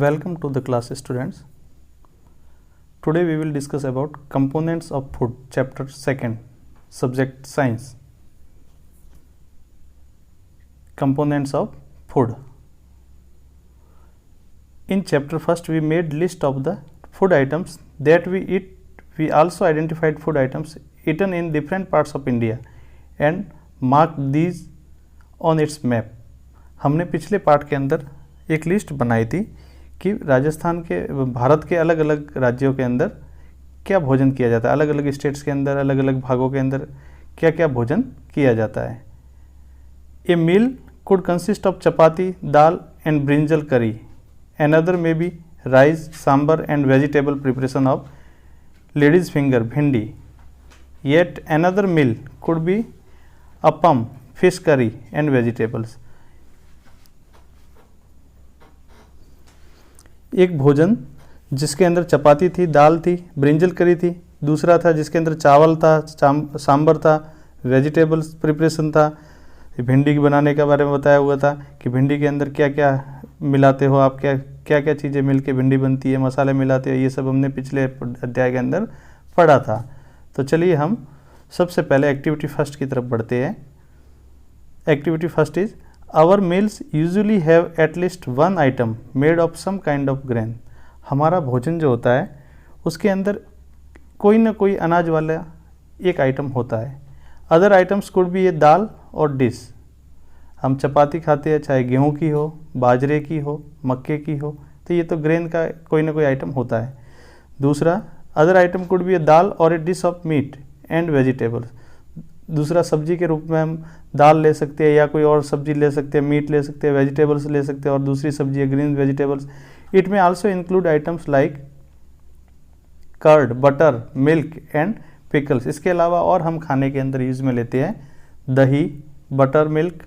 Welcome to the class, students. Today we will discuss about components of food, chapter 2nd, subject science. Components of food. In chapter 1st we made list of the food items that we eat. We also identified food items eaten in different parts of India and marked these on its map. हमने पिछले part के अंदर एक list बनाई थी कि राजस्थान के भारत के अलग अलग राज्यों के अंदर क्या भोजन किया जाता है, अलग अलग स्टेट्स के अंदर अलग अलग भागों के अंदर क्या क्या भोजन किया जाता है. A meal could consist of chapati, dal and brinjal curry. Another may be rice, sambar and vegetable preparation of ladies finger, bhindi. Yet another meal could be appam, fish curry and vegetables. एक भोजन जिसके अंदर चपाती थी, दाल थी, ब्रिंजल करी थी. दूसरा था जिसके अंदर चावल था, सांबर था, वेजिटेबल्स प्रिपरेशन था. भिंडी बनाने के बारे में बताया हुआ था कि भिंडी के अंदर क्या क्या मिलाते हो आप, क्या क्या चीज़ें मिल के भिंडी बनती है, मसाले मिलाते हो, ये सब हमने पिछले अध्याय के अंदर पढ़ा था. तो चलिए हम सबसे पहले एक्टिविटी फर्स्ट की तरफ बढ़ते हैं. Activity first is our meals usually have at least one item made of some kind of grain. हमारा भोजन जो होता है उसके अंदर कोई ना कोई अनाज वाला एक आइटम होता है. अदर आइटम्स कुड बी ये दाल और डिश. हम चपाती खाते हैं, चाहे गेहूं की हो, बाजरे की हो, मक्के की हो, तो ये तो ग्रेन का कोई ना कोई आइटम होता है. दूसरा, other item could be a dal और a dish of meat and vegetables. दूसरा, सब्जी के रूप में हम दाल ले सकते हैं या कोई और सब्जी ले सकते हैं, मीट ले सकते हैं, वेजिटेबल्स ले सकते हैं और दूसरी सब्जी है green vegetables. It may also include items like curd, butter, milk and pickles. इसके अलावा और हम खाने के अंदर यूज में लेते हैं दही, बटर, मिल्क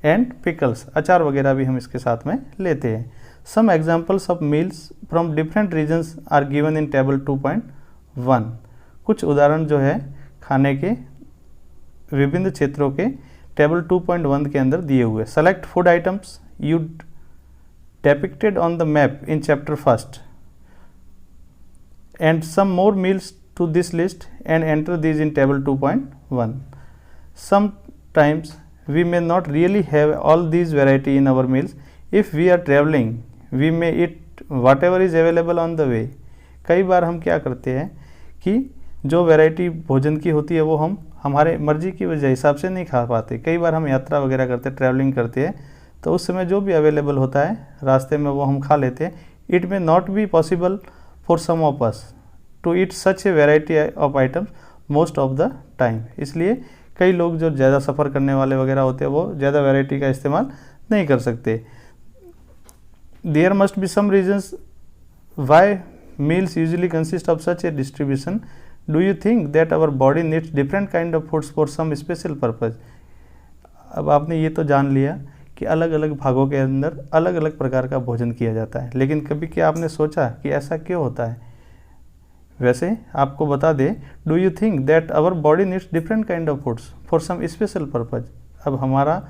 एंड पिकल्स. अचार वगैरह भी हम इसके साथ में लेते हैं. Some examples of meals from different regions are given in table 2.1. कुछ उदाहरण जो है खाने के विभिन्न क्षेत्रों के टेबल 2.1 के अंदर दिए हुए. Select food items you depicted on the map in chapter 1st and some more meals to this list and enter these in table 2.1. Sometimes we may not really have all these variety in our meals. If we are traveling we may eat whatever is available on the way. कई बार हम क्या करते हैं कि जो variety भोजन की होती है वो हम हमारे मर्जी की वजह हिसाब से नहीं खा पाते. कई बार हम यात्रा वगैरह करते, ट्रैवलिंग करते हैं, तो उस समय जो भी अवेलेबल होता है रास्ते में वो हम खा लेते हैं. It may not be possible for some of us to eat such a variety of items most of the time. इसलिए कई लोग जो ज़्यादा सफ़र करने वाले वगैरह होते हैं वो ज़्यादा वेराइटी का इस्तेमाल नहीं कर सकते. There must be some reasons why meals usually consist of such a distribution. Do you think that our body needs different kind of foods for some special purpose. अब आपने ये तो जान लिया कि अलग अलग भागों के अंदर अलग अलग प्रकार का भोजन किया जाता है, लेकिन कभी क्या आपने सोचा कि ऐसा क्यों होता है. वैसे आपको बता दें, do you think that our body needs different kind of foods for some special purpose. अब हमारा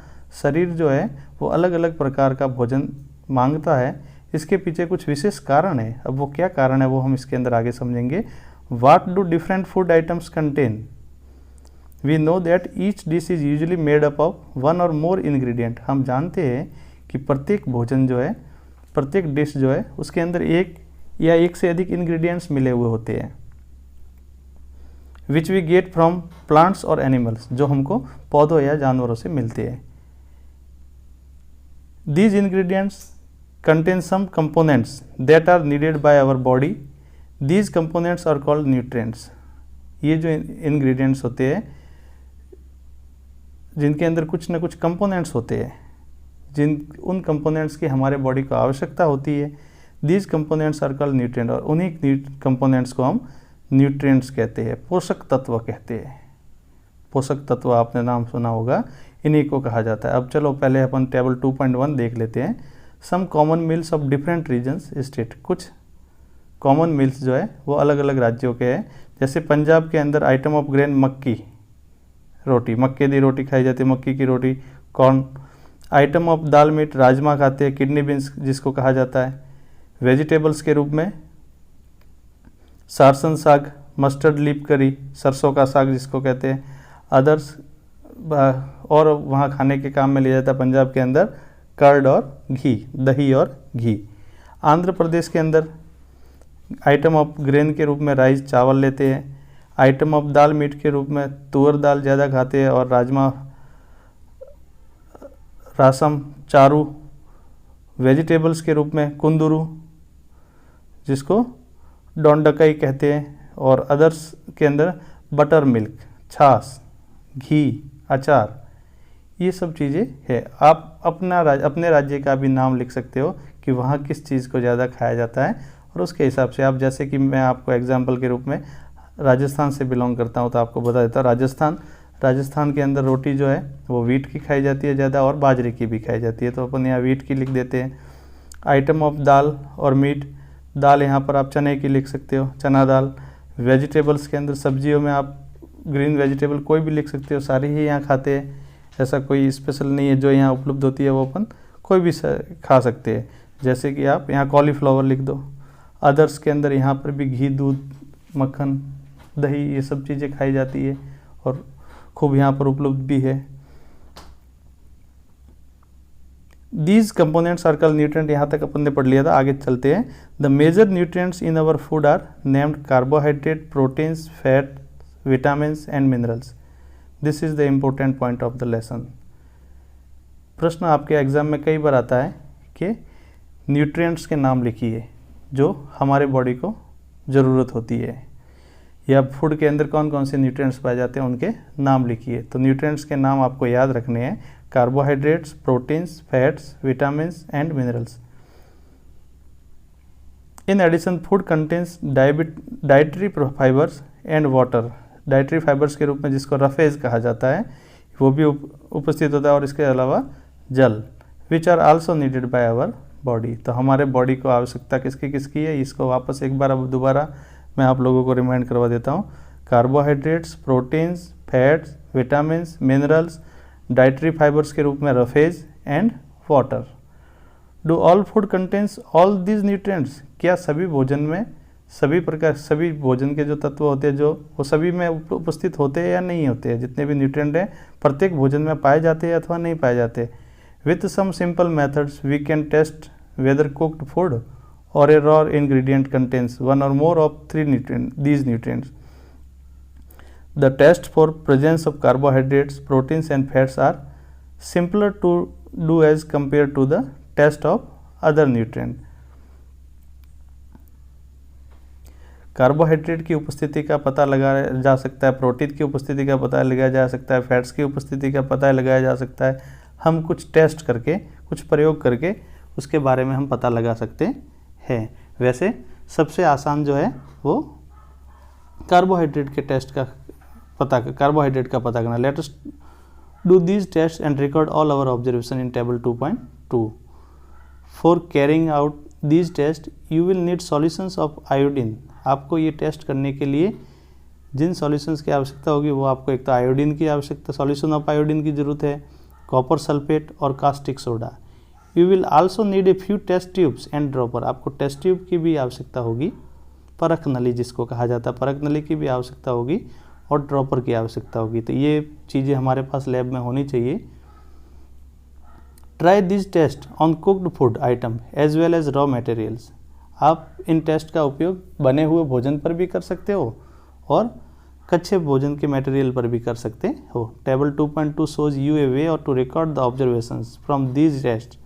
शरीर जो है वो अलग अलग प्रकार का भोजन मांगता है, इसके पीछे कुछ विशेष कारण है. अब वो क्या कारण है वो हम इसके अंदर आगे समझेंगे. What do different food items contain. We know that each dish is usually made up of one or more ingredient. हम जानते हैं कि प्रत्येक भोजन जो है, प्रत्येक डिश जो है उसके अंदर एक या एक से अधिक इंग्रेडिएंट्स मिले हुए होते हैं. Which we get from plants or animals, जो हमको पौधों या जानवरों से मिलते हैं. These ingredients contain some components that are needed by our body. These components are called nutrients. ये जो इंग्रेडिएंट्स होते हैं जिनके अंदर कुछ ना कुछ कंपोनेंट्स होते हैं, उन कंपोनेंट्स की हमारे बॉडी को आवश्यकता होती है. These components are called nutrient. और उन्हीं कंपोनेंट्स को हम न्यूट्रिएंट्स कहते हैं, पोषक तत्व कहते हैं. पोषक तत्व आपने नाम सुना होगा, इन्हीं को कहा जाता है. अब चलो पहले अपन टेबल 2.1 देख लेते हैं. Some common meals of different regions state. कुछ कॉमन मील्स जो है वो अलग अलग राज्यों के हैं. जैसे पंजाब के अंदर आइटम ऑफ ग्रेन मक्की रोटी, मक्के दी रोटी खाई जाती है, मक्की की रोटी, corn. Item of dal meat, राजमा खाते हैं, किडनी बीन्स जिसको कहा जाता है. वेजिटेबल्स के रूप में सारसन साग, मस्टर्ड लीफ करी, सरसों का साग जिसको कहते हैं। अदर्स और वहाँ खाने के काम में लिया जाता है पंजाब के अंदर कर्ड और घी, दही और घी। आंध्र प्रदेश के अंदर आइटम ऑफ ग्रेन के रूप में राइस, चावल लेते हैं। आइटम ऑफ दाल मीट के रूप में तुअर दाल ज़्यादा खाते हैं और राजमा, रासम, चारू। वेजिटेबल्स के रूप में कुंदरू जिसको डोंडकाई कहते हैं, और अदर्स के अंदर बटर मिल्क, छाछ, घी, अचार, ये सब चीज़ें है। आप अपने राज्य का भी नाम लिख सकते हो कि वहाँ किस चीज़ को ज़्यादा खाया जाता है, और उसके हिसाब से आप, जैसे कि मैं आपको एग्जांपल के रूप में राजस्थान से बिलोंग करता हूँ तो आपको बता देता हूँ। राजस्थान के अंदर रोटी जो है वो वीट की खाई जाती है ज़्यादा और बाजरे की भी खाई जाती है, तो अपन यहाँ वीट की लिख देते हैं। आइटम ऑफ दाल और मीट, दाल यहाँ पर आप चने की लिख सकते हो, चना दाल। वेजिटेबल्स के अंदर सब्जियों में आप ग्रीन वेजिटेबल कोई भी लिख सकते हो, सारी ही यहाँ खाते हैं, ऐसा कोई स्पेशल नहीं है। जो यहाँ उपलब्ध होती है वो अपन कोई भी खा सकते हैं, जैसे कि आप यहाँ कॉलीफ्लावर लिख दो। अदर्स के अंदर यहाँ पर भी घी, दूध, मक्खन, दही, ये सब चीज़ें खाई जाती है और खूब यहाँ पर उपलब्ध भी है। These components are called nutrient, यहाँ तक अपन ने पढ़ लिया था, आगे चलते हैं। The major nutrients in our food are named carbohydrate, proteins, fat, vitamins and minerals. This is the important point of the lesson. प्रश्न आपके एग्जाम में कई बार आता है कि न्यूट्रिएंट्स के नाम लिखिए जो हमारे बॉडी को ज़रूरत होती है, या फूड के अंदर कौन कौन से न्यूट्रिएंट्स पाए जाते हैं उनके नाम लिखिए। तो न्यूट्रिएंट्स के नाम आपको याद रखने हैं, carbohydrates, proteins, fats, vitamins and minerals. In addition food contains dietary fibres and water. Dietary fibres के रूप में जिसको रफेज कहा जाता है वो भी उपस्थित होता है, और इसके अलावा जल, which are also needed by our body. तो हमारे बॉडी को आवश्यकता किसकी किसकी है, इसको वापस एक बार अब दोबारा मैं आप लोगों को रिमाइंड करवा देता हूँ। Carbohydrates, proteins, fats, vitamins, minerals, dietary fibres के रूप में roughage and water. Do all food contains all these nutrients, क्या सभी भोजन में सभी भोजन के जो तत्व होते हैं जो वो सभी में उपस्थित होते हैं या नहीं होते हैं, जितने भी न्यूट्रिएंट हैं प्रत्येक भोजन में पाए जाते हैं अथवा नहीं पाए जाते। With some simple methods we can test whether cooked food or a raw ingredient contains one or more of these nutrients. The test for presence of carbohydrates, proteins and fats are simpler to do as compared to the test of other nutrient. Carbohydrate की उपस्थिति का पता लगाया जा सकता है, protein की उपस्थिति का पता लगाया जा सकता है, फैट्स की उपस्थिति का पता लगाया जा सकता है। हम कुछ टेस्ट करके, कुछ प्रयोग करके उसके बारे में हम पता लगा सकते हैं। वैसे सबसे आसान जो है वो कार्बोहाइड्रेट के टेस्ट का कार्बोहाइड्रेट का पता करना। Let us do these test and record all our observation in table 2.2। For carrying out these test you will need solutions of iodine. आपको ये टेस्ट करने के लिए जिन सॉल्यूशंस की आवश्यकता होगी वो आपको एक तो आयोडीन की आवश्यकता, सॉल्यूशन ऑफ आयोडीन की ज़रूरत है, कॉपर सल्फेट और caustic soda. You will also need a few test tubes and dropper. आपको टेस्ट ट्यूब की भी आवश्यकता होगी, परख नली जिसको कहा जाता है, परख नली की भी आवश्यकता होगी और ड्रॉपर की आवश्यकता होगी। तो ये चीज़ें हमारे पास लैब में होनी चाहिए। Try this test on cooked food item as well as raw materials. आप इन टेस्ट का उपयोग बने हुए भोजन पर भी कर सकते हो और कच्चे भोजन के मटेरियल पर भी कर सकते हो। Table 2.2 shows you a way or to record the observations from these tests.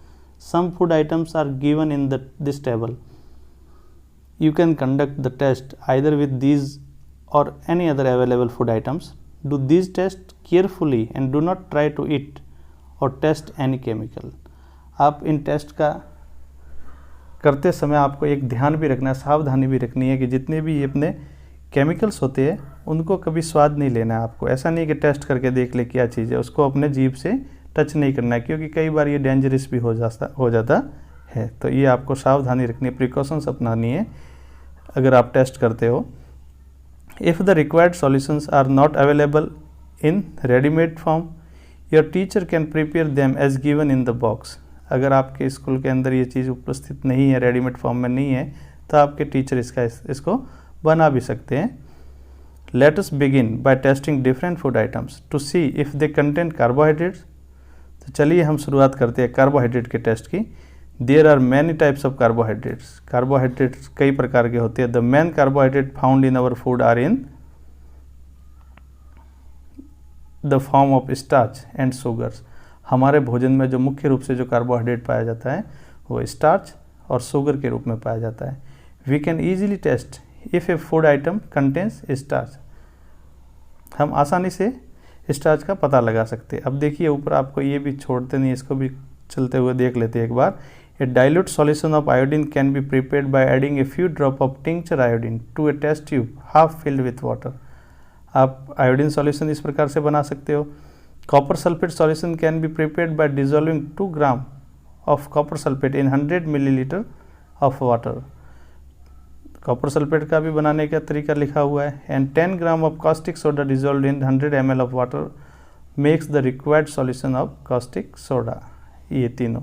Some food items are given in this table. You can conduct the test either with these or any other available food items. Do these tests carefully and do not try to eat or test any chemical. आप इन test का करते समय आपको एक ध्यान भी रखना है, सावधानी भी रखनी है कि जितने भी ये अपने केमिकल्स होते हैं उनको कभी स्वाद नहीं लेना है आपको। ऐसा नहीं कि टेस्ट करके देख ले क्या चीज़ है, उसको अपने जीभ से टच नहीं करना है, क्योंकि कई बार ये डेंजरस भी हो जाता है। तो ये आपको सावधानी रखनी है, प्रिकॉशंस अपनानी है अगर आप टेस्ट करते हो। If the required solutions are not available in readymade form your teacher can prepare them as given in the box. अगर आपके स्कूल के अंदर ये चीज़ उपस्थित नहीं है, रेडीमेड फॉर्म में नहीं है, तो आपके टीचर इसको बना भी सकते हैं। Let us begin by testing different food items to see if they content carbohydrates. तो चलिए हम शुरुआत करते हैं कार्बोहाइड्रेट के टेस्ट की। There are many types of carbohydrates. Carbohydrates कई प्रकार के होते हैं। The main carbohydrate found in our food are in the form of starch and sugars. हमारे भोजन में जो मुख्य रूप से जो कार्बोहाइड्रेट पाया जाता है वो स्टार्च और शुगर के रूप में पाया जाता है। We can easily test if a food item contains starch. हम आसानी से स्टार्च का पता लगा सकते हैं। अब देखिए ऊपर आपको ये भी छोड़ते नहीं, इसको भी चलते हुए देख लेते हैं एक बार। A dilute solution of iodine can be prepared by adding a few drop of tincture iodine to a test tube half filled with water. आप आयोडीन सॉल्यूशन इस प्रकार से बना सकते हो। Copper sulphate solution can be prepared by dissolving 2 gram of copper sulphate in 100 millilitre of water. Copper sulphate का भी बनाने का तरीका लिखा हुआ है। And 10 gram of caustic soda dissolve in 100 ml of water makes the required solution of caustic soda. ये तीनों।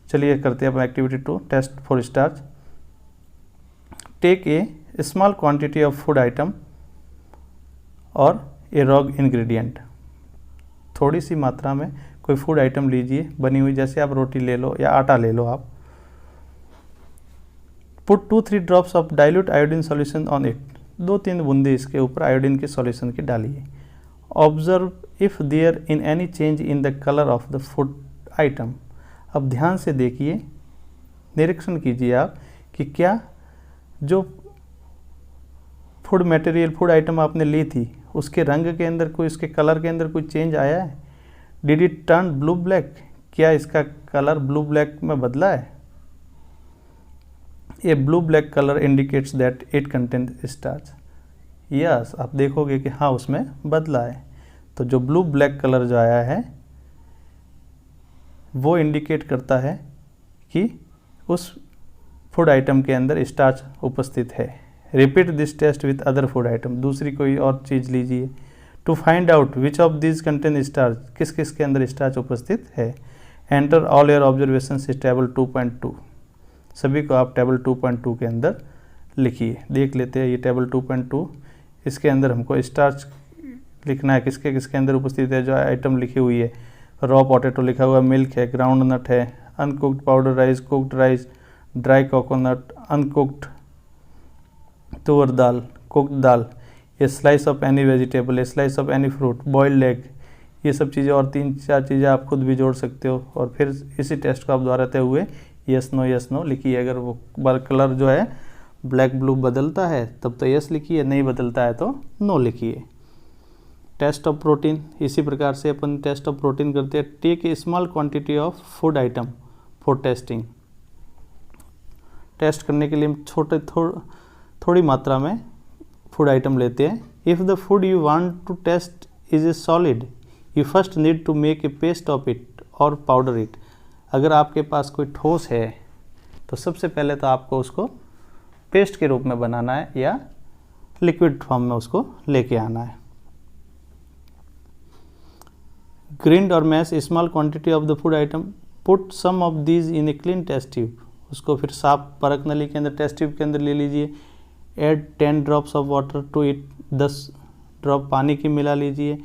चलिए करते हैं अपना activity 2 test for starch. Take a small quantity of food item or a rogue ingredient. थोड़ी सी मात्रा में कोई फूड आइटम लीजिए बनी हुई, जैसे आप रोटी ले लो या आटा ले लो आप। Put 2-3 drops of dilute iodine solution on it. 2-3 बूंदे इसके ऊपर आयोडीन के सॉल्यूशन की डालिए। Observe if there in any change in the colour of the food item. अब ध्यान से देखिए, निरीक्षण कीजिए आप कि क्या जो फूड मटेरियल फूड आइटम आपने ली थी उसके रंग के अंदर कोई, उसके कलर के अंदर कोई चेंज आया है। Did it turn blue black. क्या इसका कलर ब्लू ब्लैक में बदला है। A blue black colour indicates that it content starch. Yes, आप देखोगे कि हाँ उसमें बदला है। तो जो ब्लू ब्लैक कलर जो आया है वो इंडिकेट करता है कि उस फूड आइटम के अंदर स्टार्च उपस्थित है। Repeat this test with other food item. दूसरी कोई और चीज़ लीजिए। To find out which of this contain starch. किस किस के अंदर स्टार्च उपस्थित है। एंटर ऑल योर ऑब्जर्वेशंस इस टेबल 2.2। सभी को आप टेबल 2.2 के अंदर लिखिए। देख लेते हैं ये टेबल 2.2। इसके अंदर हमको स्टार्च लिखना है, किसके किसके अंदर उपस्थित है। जो आइटम लिखी हुई है, रॉ पोटैटो लिखा हुआ, मिल्क है, ग्राउंड नट है, uncooked powder rice, cooked rice, dry coconut, uncooked toor dal, cooked dal, a slice of any vegetable, a slice of any fruit, boiled egg. ये सब चीज़ें और 3-4 चीज़ें आप खुद भी जोड़ सकते हो। और फिर इसी टेस्ट को आप दोहराते हुए यस नो लिखिए। अगर वो कलर जो है ब्लैक ब्लू बदलता है तब तो यस लिखिए, नहीं बदलता है तो नो लिखिए। टेस्ट ऑफ प्रोटीन, इसी प्रकार से अपन टेस्ट ऑफ प्रोटीन करते हैं। Take a small quantity of food item for testing. Test करने के लिए हम थोड़ी मात्रा में फूड आइटम लेते हैं। If the food you want to test is a solid you first need to make a paste of it or powder it. अगर आपके पास कोई ठोस है तो सबसे पहले तो आपको उसको पेस्ट के रूप में बनाना है या लिक्विड फॉर्म में उसको लेके आना है। Grind or mash small quantity of the food item. Put some of these in a clean test tube. उसको फिर साफ परख नली के अंदर टेस्ट ट्यूब के अंदर ले लीजिए। Add 10 drops of water to it. 10 drop पानी की मिला लीजिए।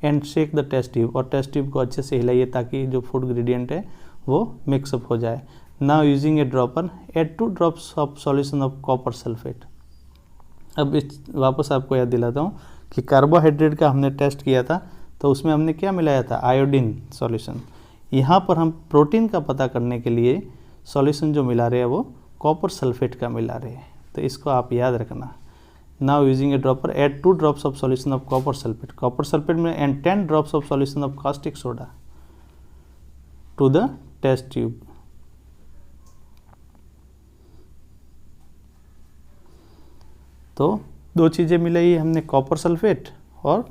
And shake the test tube. और टेस्ट ट्यूब को अच्छे से हिलाइए ताकि जो फूड इंग्रेडिएंट है वो मिक्सअप हो जाए। Now using a dropper add 2 drops of solution of copper sulphate. अब वापस आपको याद दिलाता हूँ कि कार्बोहाइड्रेट का हमने टेस्ट किया था तो उसमें हमने क्या मिलाया था, आयोडीन सॉल्यूशन। यहाँ पर हम प्रोटीन का पता करने के लिए सॉल्यूशन जो मिला रहे हैं वो कॉपर सल्फेट का मिला रहे हैं। तो इसको आप याद रखना। Now using a dropper add 2 drops of solution of copper sulphate में and 10 drops of solution of caustic soda to the test tube. तो 2 चीज़ें मिलाई हमने, कॉपर सल्फेट और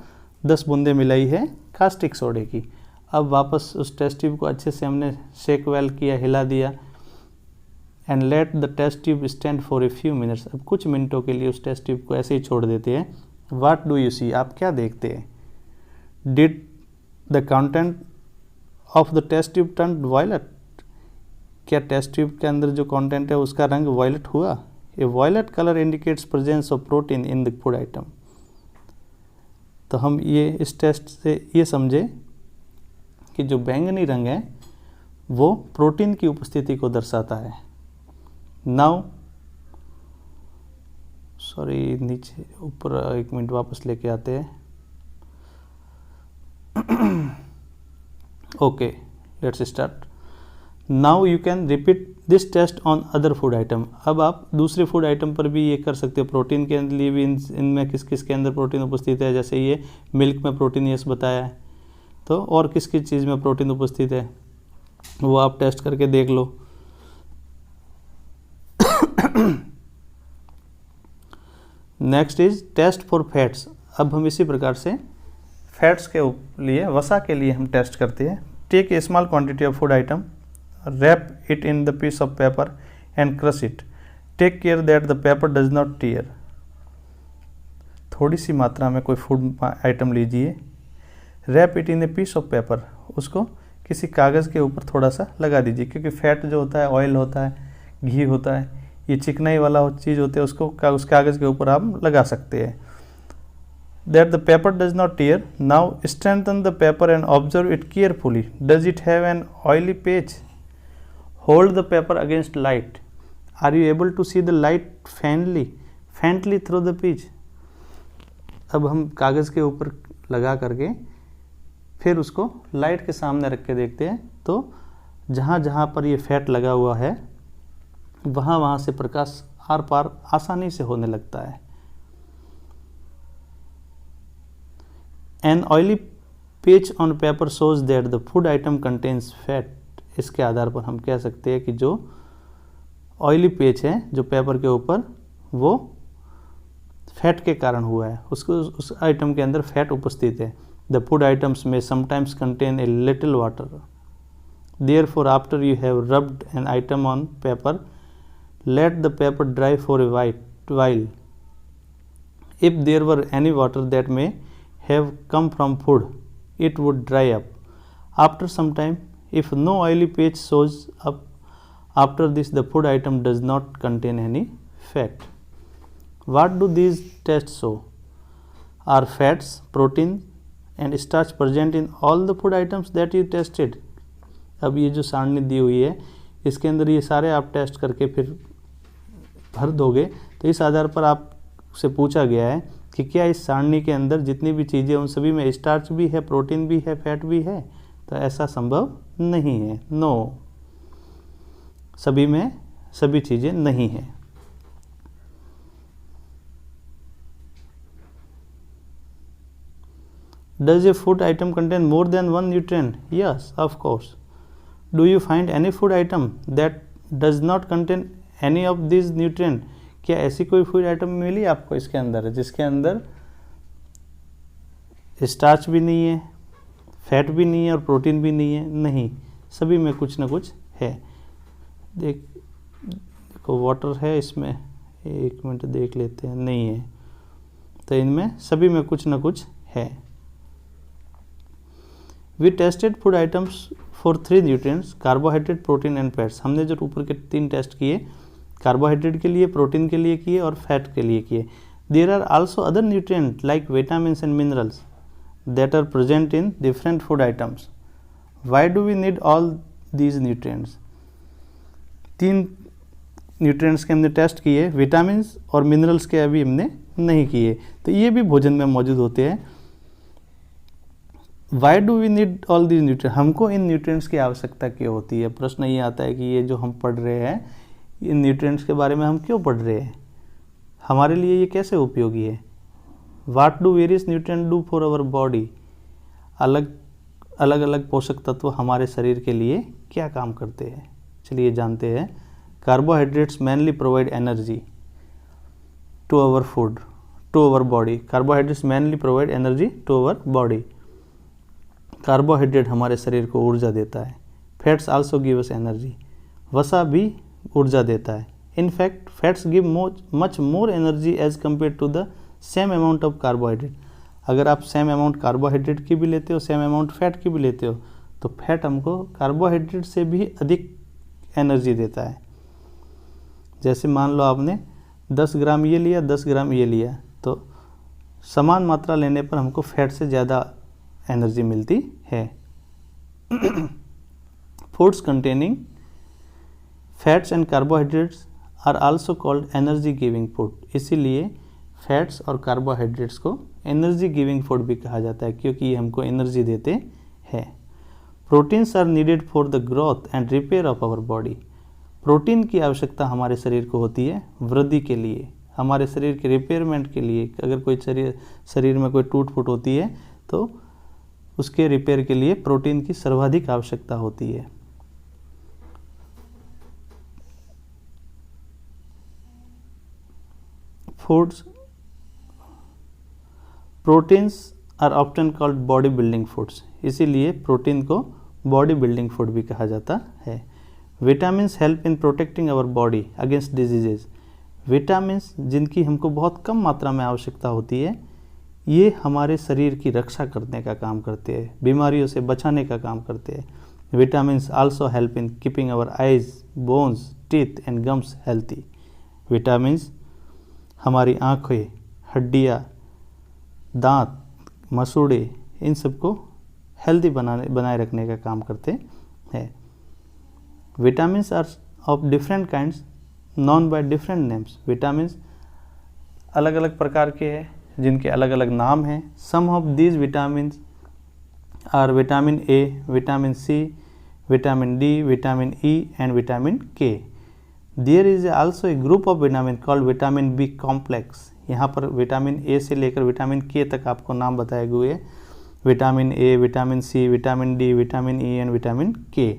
10 बूंदें मिलाई है कास्टिक सोडे की। अब वापस उस टेस्ट ट्यूब को अच्छे से हमने शेक वेल किया, हिला दिया। And let the test tube stand for a few minutes. अब कुछ मिनटों के लिए उस टेस्ट ट्यूब को ऐसे ही छोड़ देते हैं। व्हाट डू यू सी, आप क्या देखते हैं। Did the content of the test tube turn violet, क्या टेस्ट ट्यूब के अंदर जो कंटेंट है उसका रंग वायलेट हुआ? A violet colour indicates presence of protein in the food item. तो हम ये इस टेस्ट से ये समझे कि जो बैंगनी रंग है वो प्रोटीन की उपस्थिति को दर्शाता है। नाउ सॉरी, नीचे ऊपर 1 मिनट वापस लेके आते हैं। Okay, let's start. Now you can repeat this test on other food item. अब आप दूसरे फूड आइटम पर भी ये कर सकते हो। प्रोटीन के लिए भी इनमें किस किस के अंदर प्रोटीन उपस्थित है, जैसे ये मिल्क में प्रोटीन यस बताया है, तो और किस किस चीज़ में प्रोटीन उपस्थित है वो आप टेस्ट करके देख लो। Next is test for fats. अब हम इसी प्रकार से फैट्स के लिए, वसा के लिए हम टेस्ट करते हैं। Take a small quantity of food item, wrap it in the piece of paper and crush it. Take care that the paper does not tear. थोड़ी सी मात्रा में कोई फूड आइटम लीजिए, wrap it in a piece of paper, उसको किसी कागज़ के ऊपर थोड़ा सा लगा दीजिए, क्योंकि फैट जो होता है, ऑयल होता है, घी होता है, ये चिकनाई वाला चीज़ होते हैं, उसको उस कागज़ के ऊपर आप लगा सकते हैं। That the paper does not tear. Now strengthen the paper and observe it carefully. Does it have an oily patch? Hold the paper against light. Are you able to see the light faintly through the page? अब हम कागज़ के ऊपर लगा करके फिर उसको light के सामने रख के देखते हैं, तो जहाँ जहाँ पर ये फैट लगा हुआ है वहाँ से प्रकाश आर पार आसानी से होने लगता है। An oily patch on paper shows that the food item contains fat. इसके आधार पर हम कह सकते हैं कि जो ऑयली पेच है जो पेपर के ऊपर, वो फैट के कारण हुआ है, उस आइटम के अंदर फैट उपस्थित है। द फूड आइटम्स में sometimes contain a little water, therefore after you have rubbed an item on paper, let the paper dry for a while. If there were any water that may have come from food, it would dry up. After some time, if no oily patch shows up after this, the food item does not contain any fat. What do these tests show? Are fats, protein and starch present in all the food items that you tested? अब ये जो सारणी दी हुई है, इसके अंदर ये सारे आप टेस्ट करके फिर भर दोगे, तो इस आधार पर आपसे पूछा गया है कि क्या इस सारणी के अंदर जितनी भी चीज़ें उन सभी में स्टार्च भी है, प्रोटीन भी है, फैट भी है? तो ऐसा संभव नहीं है। नो, सभी में सभी चीज़ें नहीं हैं। Does a food item contain more than one nutrient? Yes, of course. Do you find any food item that does not contain any of these nutrients? क्या ऐसी कोई फूड आइटम मिली आपको इसके अंदर जिसके अंदर स्टार्च भी नहीं है, फैट भी नहीं है और प्रोटीन भी नहीं है? नहीं, सभी में कुछ ना कुछ है। देखो वाटर है इसमें, 1 मिनट देख लेते हैं, नहीं है, तो इनमें सभी में कुछ ना कुछ है। We tested food items for 3 nutrients, carbohydrate, protein and fats. हमने जो ऊपर के 3 टेस्ट किए, कार्बोहाइड्रेट के लिए, प्रोटीन के लिए किए और फैट के लिए किए। There are also other nutrient like vitamins and minerals that are present in different food items. Why do we need all these nutrients? 3 nutrients के हमने टेस्ट किए, विटामिन्स और मिनरल्स के अभी हमने नहीं किए, तो ये भी भोजन में मौजूद होते हैं। Why do we need all these nutrients? हमको इन न्यूट्रिएंट्स की आवश्यकता क्यों होती है? प्रश्न ये आता है कि ये जो हम पढ़ रहे हैं, इन न्यूट्रिएंट्स के बारे में हम क्यों पढ़ रहे हैं, हमारे लिए ये कैसे उपयोगी है? What do various nutrient do for our body? अलग अलग पोषक तत्व हमारे शरीर के लिए क्या काम करते हैं, चलिए जानते हैं। Carbohydrates mainly provide energy to our food, to our body. Carbohydrates mainly provide energy to our body. Carbohydrate हमारे शरीर को ऊर्जा देता है। Fats also give us energy. वसा भी ऊर्जा देता है। In fact fats give much more energy as compare to the same amount of carbohydrate. अगर आप सेम अमाउंट कार्बोहाइड्रेट की भी लेते हो, सेम अमाउंट फैट की भी लेते हो, तो फैट हमको कार्बोहाइड्रेट से भी अधिक एनर्जी देता है। जैसे मान लो आपने 10 ग्राम ये लिया, 10 ग्राम ये लिया, तो समान मात्रा लेने पर हमको फैट से ज़्यादा एनर्जी मिलती है। Foods containing fats and carbohydrates are also called energy giving food. इसीलिए फैट्स और कार्बोहाइड्रेट्स को एनर्जी गिविंग फूड भी कहा जाता है, क्योंकि ये हमको एनर्जी देते हैं। Proteins are needed for the growth and repair of our body. Protein की आवश्यकता हमारे शरीर को होती है वृद्धि के लिए, हमारे शरीर के रिपेयरमेंट के लिए। अगर कोई शरीर में कोई टूट फूट होती है तो उसके रिपेयर के लिए प्रोटीन की सर्वाधिक आवश्यकता होती है। Foods proteins are often called body building foods. इसीलिए प्रोटीन को बॉडी बिल्डिंग फूड भी कहा जाता है। Vitamins help in protecting our body against diseases. Vitamins जिनकी हमको बहुत कम मात्रा में आवश्यकता होती है, ये हमारे शरीर की रक्षा करने का काम करते हैं, बीमारियों से बचाने का काम करते हैं। Vitamins also help in keeping our eyes, bones, teeth and gums healthy. Vitamins हमारी आँखें, हड्डियाँ, दांत, मसूड़े, इन सबको हेल्दी बनाए रखने का काम करते हैं। Vitamins are of different kinds known by different names. Vitamins अलग अलग प्रकार के हैं जिनके अलग अलग नाम हैं। Some of these vitamins are vitamin A, vitamin C, vitamin D, vitamin E and vitamin K. There is also a group of vitamin called vitamin B complex. यहाँ पर विटामिन ए से लेकर विटामिन के तक आपको नाम बताए हुए हैं। Vitamin A, vitamin C, vitamin D, vitamin E and vitamin K.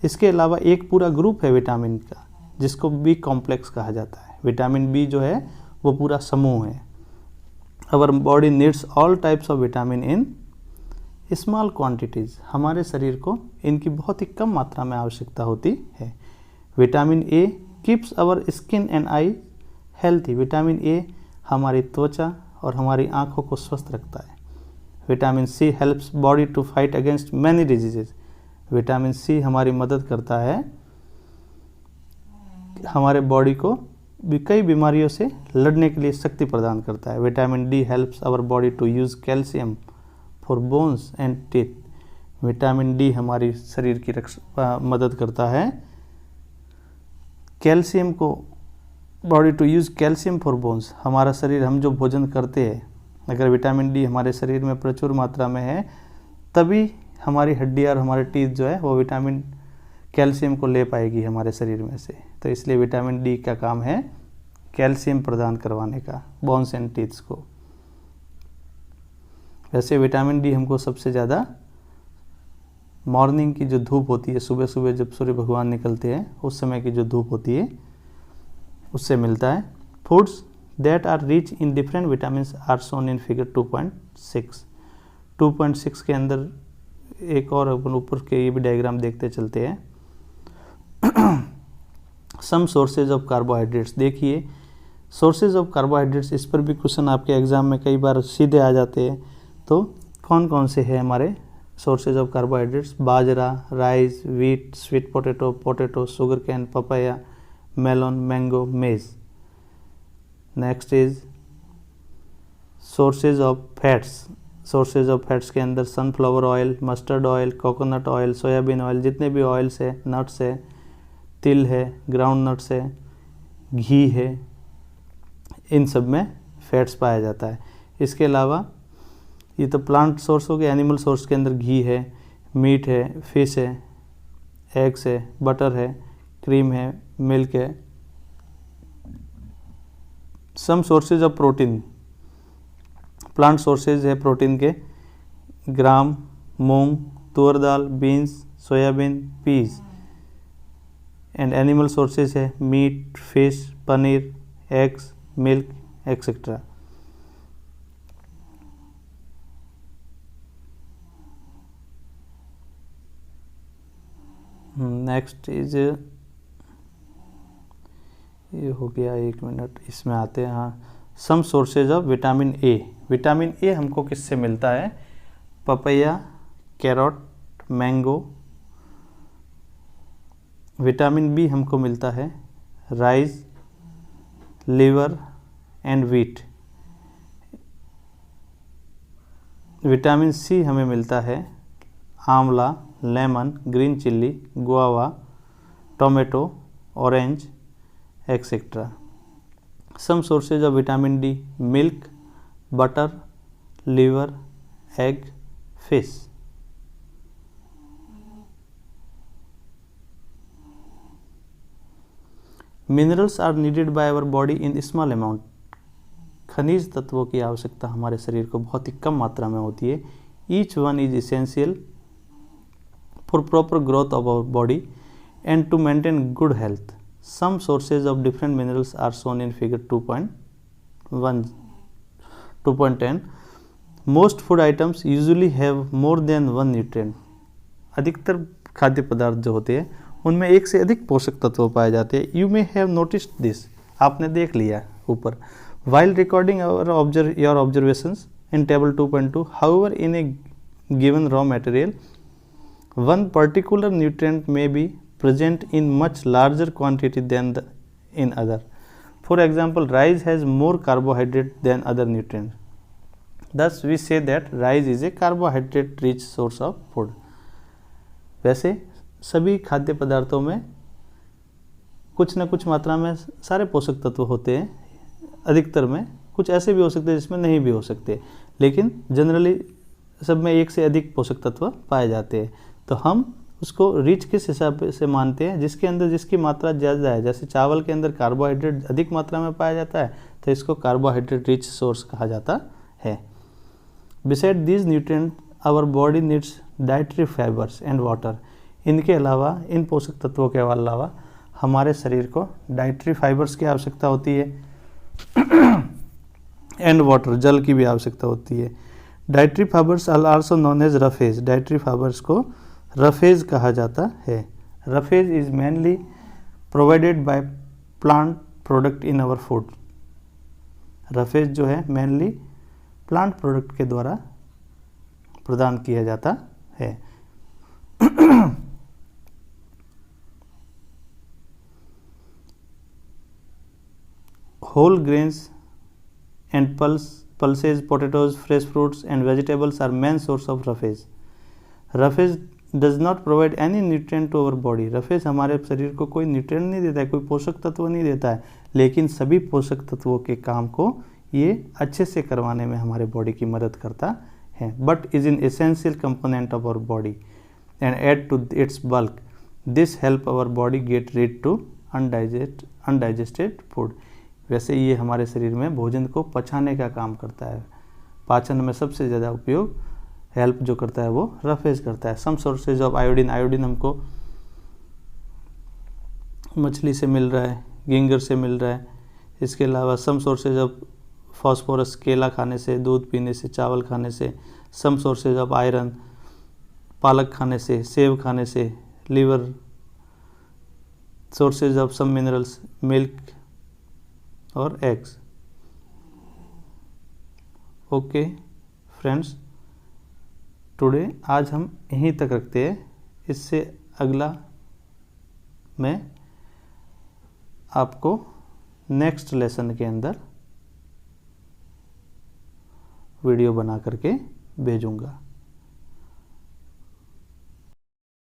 इसके अलावा एक पूरा ग्रुप है विटामिन का जिसको बी कॉम्प्लेक्स कहा जाता है। विटामिन बी जो है वो पूरा समूह है। Our body needs all types of vitamin in small quantities. हमारे शरीर को इनकी बहुत ही कम मात्रा में आवश्यकता होती है। Vitamin A keeps our skin and eye healthy. Vitamin A हमारी त्वचा और हमारी आँखों को स्वस्थ रखता है। Vitamin C helps body to fight against many diseases. Vitamin C हमारी मदद करता है हमारे बॉडी को कई बीमारियों से लड़ने के लिए शक्ति प्रदान करता है। Vitamin D helps our body to use calcium for bones and teeth. Vitamin D हमारी शरीर की मदद करता है कैल्शियम को, body to use calcium for bones. हमारा शरीर, हम जो भोजन करते हैं, अगर विटामिन डी हमारे शरीर में प्रचुर मात्रा में है तभी हमारी हड्डियाँ और हमारे टीथ जो है वो विटामिन कैल्शियम को ले पाएगी हमारे शरीर में से। तो इसलिए विटामिन डी का काम है कैल्शियम प्रदान करवाने का बोन्स एंड टीथ्स को। वैसे विटामिन डी हमको सबसे ज़्यादा मॉर्निंग की जो धूप होती है, सुबह सुबह जब सूर्य भगवान निकलते हैं उस समय की जो धूप होती है उससे मिलता है। Foods that are rich in different vitamins are shown in figure 2.6। 2.6 के अंदर एक और अपन ऊपर के ये भी डायग्राम देखते चलते हैं। Some sources of carbohydrates. देखिए सोर्सेज ऑफ कार्बोहाइड्रेट्स, इस पर भी क्वेश्चन आपके एग्जाम में कई बार सीधे आ जाते हैं। तो कौन कौन से हैं हमारे sources of carbohydrates? Bajra, rice, wheat, sweet potato, potato, sugar cane, papaya, melon, mango, maize. Next is sources of fats. Sources of fats के अंदर sunflower oil, mustard oil, coconut oil, soybean oil, जितने भी ऑयल्स है, nuts है, तिल है, ground nuts है, घी है, इन सब में फैट्स पाया जाता है। इसके अलावा ये तो प्लांट सोर्स हो गया। एनिमल सोर्स के अंदर घी है, मीट है, फिश है, एग्स है, बटर है, क्रीम है, मिल्क है। Some sources of protein. Plant sources है प्रोटीन के, gram, moong, toor dal, beans, soybean, peas. And animal sources है meat, fish, paneer, eggs, milk etcetera. Next is, ये हो गया, एक मिनट, इसमें आते हैं। हाँ, some sources of vitamin A. Vitamin A हमको किससे मिलता है? Papaya, carrot, mango, vitamin B हमको मिलता है rice, liver and wheat. Vitamin C हमें मिलता है आंवला, lemon, green chilli, guava, tomato, orange etcetera. Some sources of vitamin D milk, butter, liver, egg, fish. Minerals are needed by our body in small amount. खनिज तत्वों की आवश्यकता हमारे शरीर को बहुत ही कम मात्रा में होती है। Each one is essential for proper growth of our body and to maintain good health. Some sources of different minerals are shown in figure 2.10। Most food items usually have more than one nutrient. अधिकतर खाद्य पदार्थ जो होते हैं उनमें एक से अधिक पोषक तत्व पाए जाते हैं। You may have noticed this, आपने देख लिया ऊपर। While recording your observations in table 2.2, however, in a given raw material, one particular nutrient may be present in much larger quantity than in other. For example, rice has more carbohydrate than other nutrients. Thus, we say that rice is a carbohydrate-rich source of food. वैसे सभी खाद्य पदार्थों में कुछ न कुछ मात्रा में सारे पोषक तत्व होते हैं। अधिकतर में कुछ ऐसे भी हो सकते हैं जिसमें नहीं भी हो सकते, लेकिन जनरली सब में एक से अधिक पोषक तत्व पाए जाते हैं। तो हम उसको रिच किस हिसाब से मानते हैं? जिसके अंदर जिसकी मात्रा ज़्यादा है। जैसे चावल के अंदर कार्बोहाइड्रेट अधिक मात्रा में पाया जाता है तो इसको कार्बोहाइड्रेट रिच सोर्स कहा जाता है। Beside these nutrient our body needs dietary fibres and water. इनके अलावा, इन पोषक तत्वों के अलावा हमारे शरीर को डाइटरी फाइबर्स की आवश्यकता होती है एंड वाटर, जल की भी आवश्यकता होती है। Dietary fibres are also known as roughage. Dietary fibres को रफेज कहा जाता है। Roughage is mainly provided by plant product in our food. Roughage जो है मेनली प्लांट प्रोडक्ट के द्वारा प्रदान किया जाता है। Whole grains and pulses, potatoes, fresh fruits and vegetables are main source of roughage. Roughage does not provide any nutrient to our body. roughage हमारे शरीर को कोई न्यूट्रिएंट नहीं देता है, कोई पोषक तत्व नहीं देता है, लेकिन सभी पोषक तत्वों के काम को ये अच्छे से करवाने में हमारे बॉडी की मदद करता है। But is an essential component of our body and add to its bulk. This help our body get rid to undigested food. वैसे ये हमारे शरीर में भोजन को पचाने का काम करता है। पाचन में सबसे ज़्यादा उपयोग हेल्प जो करता है वो रफेज करता है। Some sources of iodine. Iodine हमको मछली से मिल रहा है, गिंगर से मिल रहा है। इसके अलावा सम सोर्सेज ऑफ फॉस्फोरस केला खाने से, दूध पीने से, चावल खाने से। सम सोर्सेज ऑफ आयरन पालक खाने से, सेब खाने से। Liver sources of some minerals milk और एग्स। ओके फ्रेंड्स, टुडे आज हम यहीं तक रखते हैं। इससे अगला मैं आपको नेक्स्ट लेसन के अंदर वीडियो बना करके भेजूंगा।